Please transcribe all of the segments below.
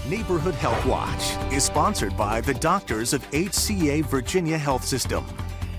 Neighborhood Health Watch is sponsored by the doctors of HCA Virginia Health System.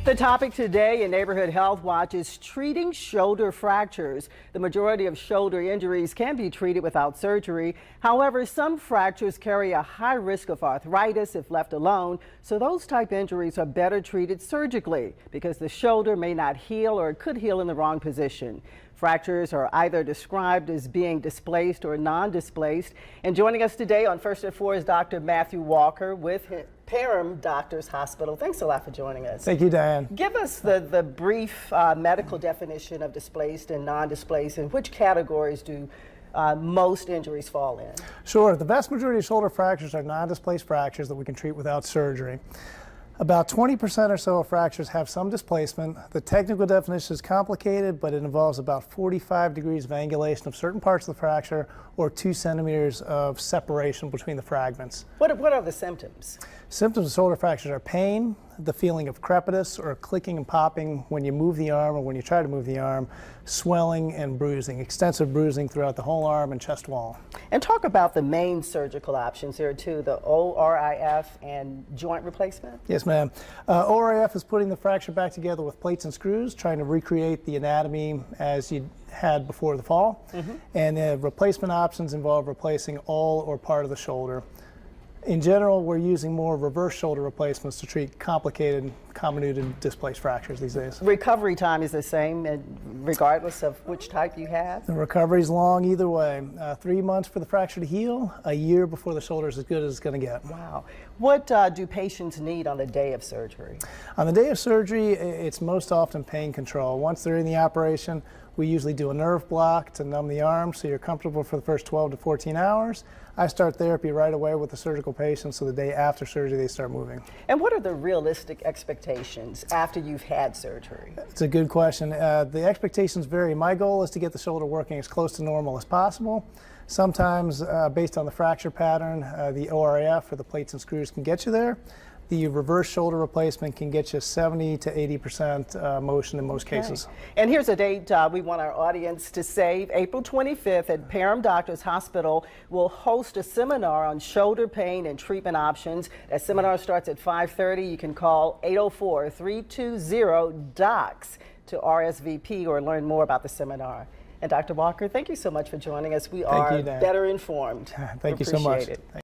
The topic today in Neighborhood Health Watch is treating shoulder fractures. The majority of shoulder injuries can be treated without surgery. However, some fractures carry a high risk of arthritis if left alone, so those type injuries are better treated surgically because the shoulder may not heal or it could heal in the wrong position. Fractures are either described as being displaced or non-displaced. And joining us today on First at 4 is Dr. Matthew Walker with Parham Doctors Hospital. Thanks a lot for joining us. Thank you, Diane. Give us the brief medical definition of displaced and non-displaced, and which categories do most injuries fall in? Sure. The vast majority of shoulder fractures are non-displaced fractures that we can treat without surgery. About 20% or so of fractures have some displacement. The technical definition is complicated, but it involves about 45 degrees of angulation of certain parts of the fracture or 2 centimeters of separation between the fragments. What are the symptoms? Symptoms of shoulder fractures are pain, the feeling of crepitus or clicking and popping when you move the arm or when you try to move the arm, swelling and bruising, extensive bruising throughout the whole arm and chest wall. And talk about the main surgical options here too, the ORIF and joint replacement. Yes, ma'am. ORIF is putting the fracture back together with plates and screws, trying to recreate the anatomy as you had before the fall. And the replacement options involve replacing all or part of the shoulder. In general, we're using more reverse shoulder replacements to treat complicated, comminuted, displaced fractures these days. Recovery time is the same regardless of which type you have? The recovery is long either way. 3 months for the fracture to heal, a year before the shoulder is as good as it's going to get. Wow. What do patients need on the day of surgery? On the day of surgery, it's most often pain control. Once they're in the operation, we usually do a nerve block to numb the arm so you're comfortable for the first 12 to 14 hours. I start therapy right away with the surgical patient, so the day after surgery they start moving. And what are the realistic expectations after you've had surgery? It's a good question. The expectations vary. My goal is to get the shoulder working as close to normal as possible. Sometimes, based on the fracture pattern, the ORIF or the plates and screws can get you there. The reverse shoulder replacement can get you 70 to 80% motion in most cases. And here's a date we want our audience to save. April 25th at Parham Doctors Hospital will host a seminar on shoulder pain and treatment options. That seminar starts at 5:30. You can call 804-320-DOCS to RSVP or learn more about the seminar. And Dr. Walker, thank you so much for joining us. We are better informed. Thank you so much.